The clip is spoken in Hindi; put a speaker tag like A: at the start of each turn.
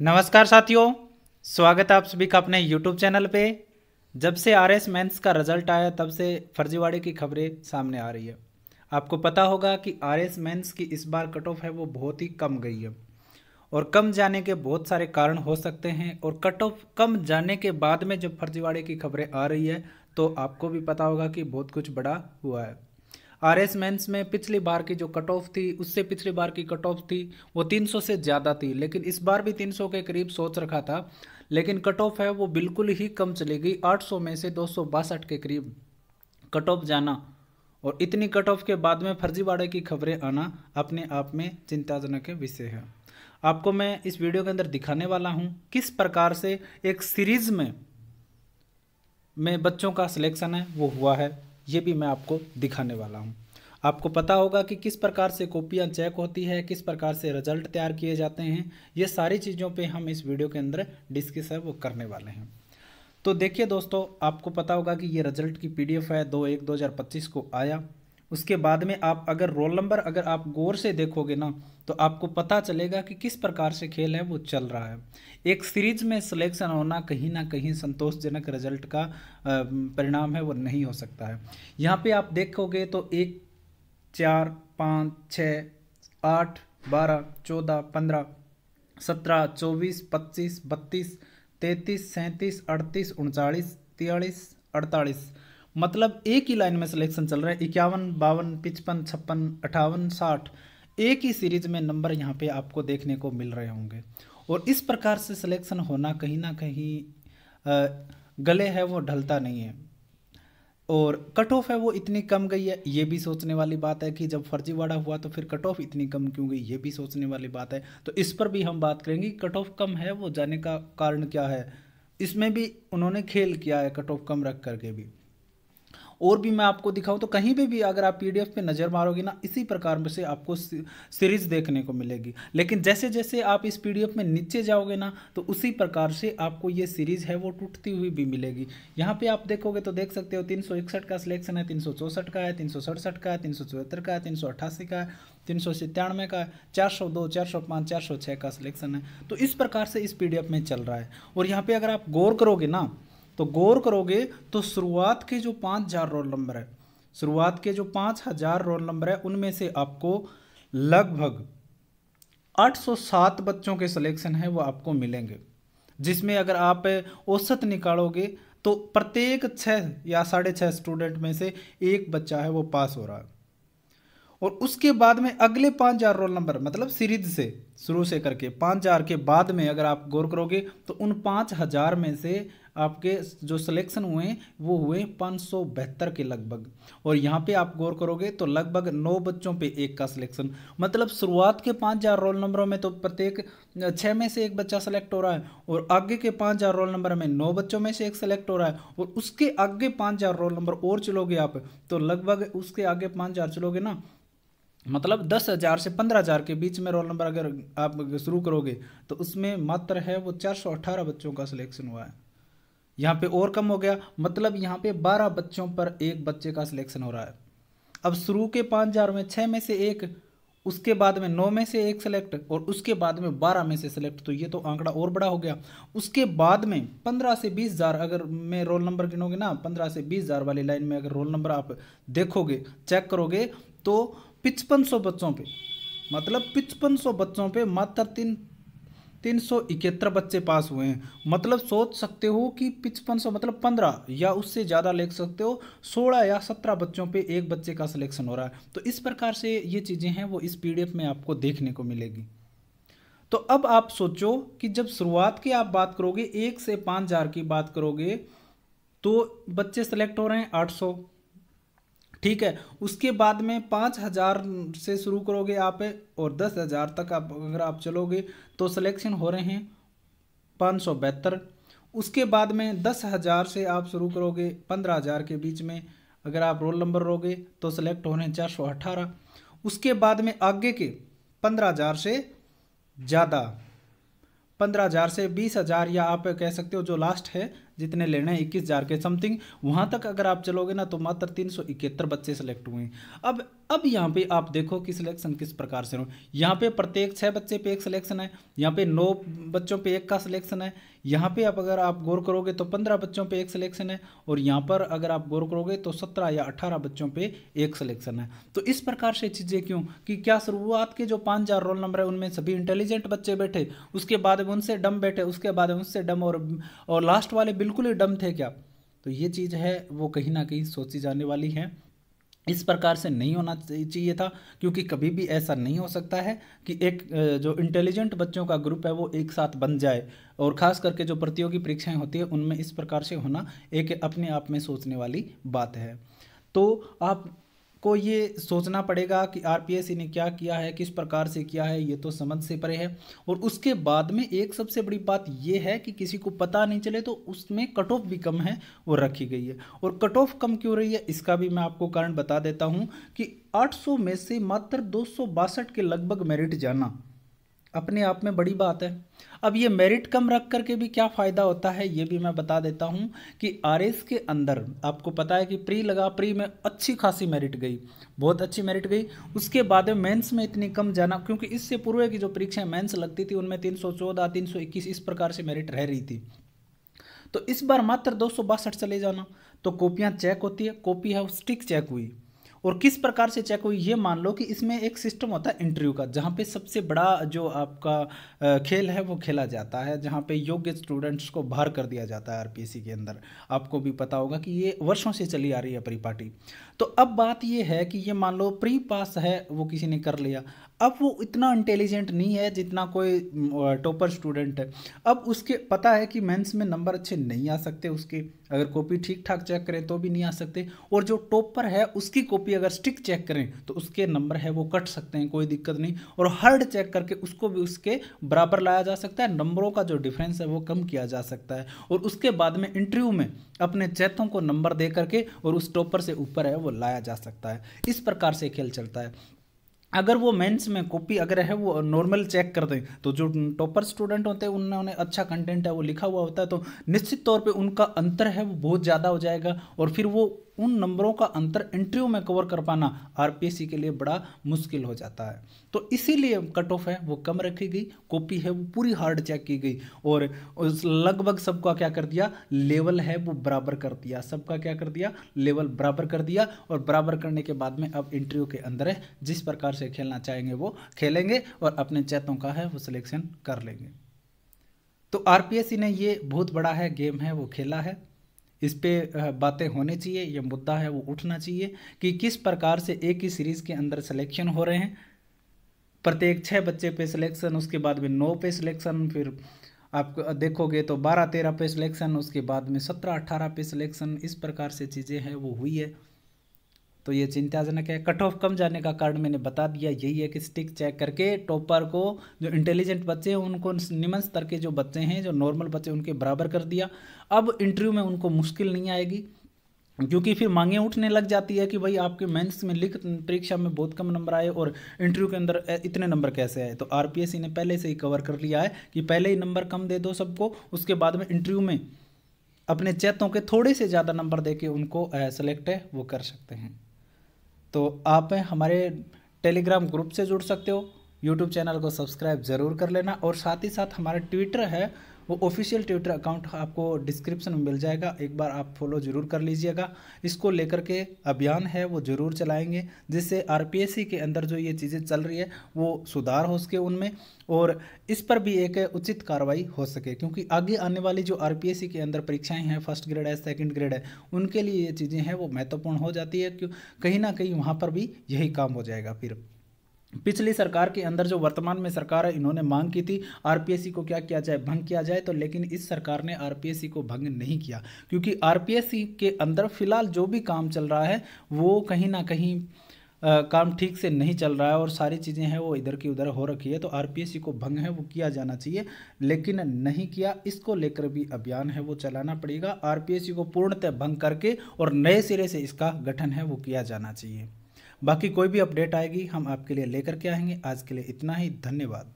A: नमस्कार साथियों, स्वागत है आप सभी का अपने YouTube चैनल पे। जब से आरएस मेंस का रिजल्ट आया तब से फर्जीवाड़े की खबरें सामने आ रही है। आपको पता होगा कि आरएस मेंस की इस बार कट ऑफ है वो बहुत ही कम गई है और कम जाने के बहुत सारे कारण हो सकते हैं। और कट ऑफ कम जाने के बाद में जब फर्जीवाड़े की खबरें आ रही है तो आपको भी पता होगा कि बहुत कुछ बड़ा हुआ है। आरएस मेंस में पिछली बार की जो कट ऑफ थी उससे पिछली बार की कट ऑफ थी वो 300 से ज़्यादा थी, लेकिन इस बार भी 300 के करीब सोच रखा था, लेकिन कट ऑफ है वो बिल्कुल ही कम चली गई। 800 में से 262 के करीब कट ऑफ जाना और इतनी कट ऑफ के बाद में फर्जीवाड़े की खबरें आना अपने आप में चिंताजनक विषय है। आपको मैं इस वीडियो के अंदर दिखाने वाला हूँ किस प्रकार से एक सीरीज में बच्चों का सिलेक्शन है वो हुआ है, ये भी मैं आपको दिखाने वाला हूँ। आपको पता होगा कि किस प्रकार से कॉपियाँ चेक होती है, किस प्रकार से रिजल्ट तैयार किए जाते हैं, ये सारी चीज़ों पे हम इस वीडियो के अंदर डिस्कस है वो करने वाले हैं। तो देखिए दोस्तों, आपको पता होगा कि ये रिजल्ट की पीडीएफ है 2/1/2025 को आया। उसके बाद में आप अगर रोल नंबर अगर आप गौर से देखोगे ना तो आपको पता चलेगा कि किस प्रकार से खेल है वो चल रहा है। एक सीरीज में सिलेक्शन होना कहीं ना कहीं संतोषजनक रिजल्ट का परिणाम है वो नहीं हो सकता है। यहाँ पे आप देखोगे तो 1 4 5 6 8 12 14 15 17 24 25 32 33 37 38 39 43 48, मतलब एक ही लाइन में सिलेक्शन चल रहा है। 51 52 55 56 58 60 एक ही सीरीज में नंबर यहाँ पे आपको देखने को मिल रहे होंगे। और इस प्रकार से सिलेक्शन होना कहीं ना कहीं गले है वो ढलता नहीं है। और कट ऑफ है वो इतनी कम गई है, ये भी सोचने वाली बात है कि जब फर्जीवाड़ा हुआ तो फिर कट ऑफ इतनी कम क्यों गई, ये भी सोचने वाली बात है। तो इस पर भी हम बात करेंगे। कट ऑफ कम है वो जाने का कारण क्या है, इसमें भी उन्होंने खेल किया है कट ऑफ कम रख करके भी। और भी मैं आपको दिखाऊं तो कहीं पे भी अगर आप पीडीएफ पे नज़र मारोगे ना इसी प्रकार से आपको सीरीज देखने को मिलेगी। लेकिन जैसे जैसे आप इस पीडीएफ में नीचे जाओगे ना तो उसी प्रकार से आपको ये सीरीज है वो टूटती हुई भी मिलेगी। यहाँ पे आप देखोगे तो देख सकते हो 361 का सिलेक्शन है, 364 का है, 367 का है, 374 का है, 388 का है, 397 का है, 402 405 406 का सिलेक्शन है। तो इस प्रकार से इस पीडीएफ में चल रहा है। और यहाँ पे अगर आप गौर करोगे ना तो शुरुआत के जो 5000 रोल नंबर है, शुरुआत के जो 5000 रोल नंबर है उनमें से आपको लगभग 807 बच्चों के सिलेक्शन है वो आपको मिलेंगे, जिसमें अगर आप औसत निकालोगे तो प्रत्येक 6 या 6.5 स्टूडेंट में से एक बच्चा है वो पास हो रहा है। और उसके बाद में अगले 5000 रोल नंबर, मतलब सीरीज से शुरू से करके 5000 के बाद में अगर आप गौर करोगे तो उन 5000 में से आपके जो सिलेक्शन हुए वो हुए 572 के लगभग। और यहाँ पे आप गौर करोगे तो लगभग 9 बच्चों पे एक का सिलेक्शन, मतलब शुरुआत के 5000 रोल नंबरों में तो प्रत्येक 6 में से एक बच्चा सेलेक्ट हो रहा है, और आगे के 5000 रोल नंबर में 9 बच्चों में से एक सेलेक्ट हो रहा है। और उसके आगे 5000 रोल नंबर और चलोगे आप तो लगभग उसके आगे 5000 चलोगे ना, मतलब 10,000 से 15,000 के बीच में रोल नंबर अगर आप शुरू करोगे तो उसमें मात्र है वो 418 बच्चों का सिलेक्शन हुआ है। यहाँ पे और कम हो गया, मतलब यहाँ पे 12 बच्चों पर एक बच्चे का सिलेक्शन हो रहा है। अब शुरू के 5000 में 6 में से एक, उसके बाद में 9 में से एक सेलेक्ट, और उसके बाद में 12 में से सेलेक्ट, तो ये तो आंकड़ा और बड़ा हो गया। उसके बाद में 15 से 20,000 अगर मैं रोल नंबर गिनोगे ना, 15 से 20,000 वाली लाइन में अगर रोल नंबर आप देखोगे चेक करोगे तो 5500 बच्चों पे, मतलब 5500 बच्चों पे मात्र 371 बच्चे पास हुए हैं। मतलब सोच सकते हो कि 5500 मतलब 15 या उससे ज़्यादा ले सकते हो, 16 या 17 बच्चों पे एक बच्चे का सिलेक्शन हो रहा है। तो इस प्रकार से ये चीज़ें हैं वो इस पीडीएफ में आपको देखने को मिलेगी। तो अब आप सोचो कि जब शुरुआत की आप बात करोगे 1 से 5000 की बात करोगे तो बच्चे सेलेक्ट हो रहे हैं 800, ठीक है। उसके बाद में 5000 से शुरू करोगे आप और 10,000 तक आप अगर आप चलोगे तो सिलेक्शन हो रहे हैं 572। उसके बाद में 10,000 से आप शुरू करोगे 15,000 के बीच में अगर आप रोल नंबर लोगे तो सिलेक्ट हो रहे हैं 418। उसके बाद में आगे के 15,000 से ज़्यादा, 15,000 से 20,000 या आप कह सकते हो जो लास्ट है जितने लेने हैं 21,000 के समथिंग, वहाँ तक अगर आप चलोगे ना तो मात्र 371 बच्चे सेलेक्ट हुए हैं। अब यहाँ पे आप देखो कि सिलेक्शन किस प्रकार से हो। यहाँ पे प्रत्येक 6 बच्चे पे एक सिलेक्शन है, यहाँ पे 9 बच्चों पे एक का सिलेक्शन है, यहाँ पे अगर आप गौर करोगे तो 15 बच्चों पे एक सिलेक्शन है, और यहाँ पर अगर आप गौर करोगे तो 17 या 18 बच्चों पे एक सिलेक्शन है। तो इस प्रकार से चीज़ें क्यों कि क्या शुरुआत के जो 5,000 रोल नंबर है उनमें सभी इंटेलिजेंट बच्चे बैठे, उसके बाद में उनसे डम बैठे, उसके बाद में उनसे डम, और लास्ट वाले बिल्कुल ही डम थे क्या? तो ये चीज़ है वो कहीं ना कहीं सोची जाने वाली है। इस प्रकार से नहीं होना चाहिए था, क्योंकि कभी भी ऐसा नहीं हो सकता है कि एक जो इंटेलिजेंट बच्चों का ग्रुप है वो एक साथ बन जाए, और ख़ास करके जो प्रतियोगी परीक्षाएं होती है उनमें इस प्रकार से होना एक अपने आप में सोचने वाली बात है। तो आपको ये सोचना पड़ेगा कि आरपीएससी ने क्या किया है, किस प्रकार से किया है, ये तो समझ से परे है। और उसके बाद में एक सबसे बड़ी बात ये है कि किसी को पता नहीं चले तो उसमें कट ऑफ भी कम है वो रखी गई है। और कट ऑफ कम क्यों रही है इसका भी मैं आपको कारण बता देता हूँ कि 800 में से मात्र 262 के लगभग मेरिट जाना अपने आप में बड़ी बात है। अब ये मेरिट कम रख करके भी क्या फ़ायदा होता है ये भी मैं बता देता हूँ कि आरएस के अंदर आपको पता है कि प्री लगा, प्री में अच्छी खासी मेरिट गई, बहुत अच्छी मेरिट गई। उसके बाद में मेंस में इतनी कम जाना, क्योंकि इससे पूर्व की जो परीक्षाएं मेंस लगती थी उनमें 314, 321 इस प्रकार से मेरिट रह रही थी। तो इस बार मात्र 262 चले जाना। तो कॉपियाँ चेक होती है, कॉपी है वो स्टिक चेक हुई, और किस प्रकार से चेक हुई ये मान लो कि इसमें एक सिस्टम होता है इंटरव्यू का, जहाँ पे सबसे बड़ा जो आपका खेल है वो खेला जाता है, जहाँ पे योग्य स्टूडेंट्स को बाहर कर दिया जाता है आरपीएससी के अंदर। आपको भी पता होगा कि ये वर्षों से चली आ रही है परिपाटी। तो अब बात ये है कि ये मान लो प्री पास है वो किसी ने कर लिया, अब वो इतना इंटेलिजेंट नहीं है जितना कोई टॉपर स्टूडेंट है। अब उसके पता है कि मेंस में नंबर अच्छे नहीं आ सकते उसके, अगर कॉपी ठीक ठाक चेक करें तो भी नहीं आ सकते, और जो टॉपर है उसकी कॉपी अगर स्टिक चेक करें तो उसके नंबर है वो कट सकते हैं, कोई दिक्कत नहीं। और हार्ड चेक करके उसको भी उसके बराबर लाया जा सकता है, नंबरों का जो डिफरेंस है वो कम किया जा सकता है, और उसके बाद में इंटरव्यू में अपने चैतों को नंबर दे करके और उस टॉपर से ऊपर है वो लाया जा सकता है। इस प्रकार से खेल चलता है। अगर वो मेंस में कॉपी अगर है वो नॉर्मल चेक कर दें तो जो टॉपर स्टूडेंट होते हैं उन्होंने अच्छा कंटेंट है वो लिखा हुआ होता है, तो निश्चित तौर पे उनका अंतर है वो बहुत ज़्यादा हो जाएगा, और फिर वो उन नंबरों का अंतर इंटरव्यू में कवर कर पाना आरपीएससी के लिए बड़ा मुश्किल हो जाता है। तो इसीलिए कट ऑफ है वो कम रखी गई, कॉपी है वो पूरी हार्ड चेक की गई, और उस लगभग सबका क्या कर दिया, लेवल है वो बराबर कर दिया, सबका क्या कर दिया, लेवल बराबर कर दिया। और बराबर करने के बाद में अब इंटरव्यू के अंदर है जिस प्रकार से खेलना चाहेंगे वो खेलेंगे, और अपने चैतों का है वो सिलेक्शन कर लेंगे। तो आरपीएससी ने ये बहुत बड़ा है गेम है वो खेला है, इस पे बातें होनी चाहिए, ये मुद्दा है वो उठना चाहिए कि किस प्रकार से एक ही सीरीज़ के अंदर सिलेक्शन हो रहे हैं, प्रत्येक 6 बच्चे पे सिलेक्शन, उसके बाद में 9 पे सिलेक्शन, फिर आप देखोगे तो 12-13 पे सिलेक्शन, उसके बाद में 17-18 पे सिलेक्शन, इस प्रकार से चीज़ें हैं वो हुई है। तो ये चिंताजनक है। कट ऑफ कम जाने का कारण मैंने बता दिया, यही है कि स्टिक चेक करके टॉपर को, जो इंटेलिजेंट बच्चे हैं उनको निम्न स्तर के जो बच्चे हैं, जो नॉर्मल बच्चे उनके बराबर कर दिया। अब इंटरव्यू में उनको मुश्किल नहीं आएगी, क्योंकि फिर मांगे उठने लग जाती है कि भाई आपके मेंस में लिखित परीक्षा में बहुत कम नंबर आए और इंटरव्यू के अंदर इतने नंबर कैसे आए। तो आरपीएससी ने पहले से ही कवर कर लिया है कि पहले ही नंबर कम दे दो सबको, उसके बाद में इंटरव्यू में अपने चैतों के थोड़े से ज़्यादा नंबर दे के उनको सेलेक्ट है वो कर सकते हैं। तो आप हमारे टेलीग्राम ग्रुप से जुड़ सकते हो, यूट्यूब चैनल को सब्सक्राइब ज़रूर कर लेना, और साथ ही साथ हमारा ट्विटर है वो ऑफिशियल ट्विटर अकाउंट आपको डिस्क्रिप्शन में मिल जाएगा, एक बार आप फॉलो ज़रूर कर लीजिएगा। इसको लेकर के अभियान है वो ज़रूर चलाएंगे, जिससे आरपीएससी के अंदर जो ये चीज़ें चल रही है वो सुधार हो सके उनमें, और इस पर भी एक उचित कार्रवाई हो सके, क्योंकि आगे आने वाली जो आरपीएससी के अंदर परीक्षाएं हैं, फर्स्ट ग्रेड है, सेकंड ग्रेड है, उनके लिए ये चीज़ें हैं वो महत्वपूर्ण हो जाती है, क्यों कहीं ना कहीं वहाँ पर भी यही काम हो जाएगा। फिर पिछली सरकार के अंदर जो वर्तमान में सरकार है, इन्होंने मांग की थी आरपीएससी को क्या किया जाए, भंग किया जाए, तो लेकिन इस सरकार ने आरपीएससी को भंग नहीं किया, क्योंकि आरपीएससी के अंदर फिलहाल जो भी काम चल रहा है वो कहीं ना कहीं काम ठीक से नहीं चल रहा है, और सारी चीज़ें हैं वो इधर की उधर हो रखी है। तो आरपीएससी को भंग है वो किया जाना चाहिए, लेकिन नहीं किया, इसको लेकर भी अभियान है वो चलाना पड़ेगा। आरपीएससी को पूर्णतः भंग करके और नए सिरे से इसका गठन है वो किया जाना चाहिए। बाकी कोई भी अपडेट आएगी हम आपके लिए लेकर के आएंगे। आज के लिए इतना ही, धन्यवाद।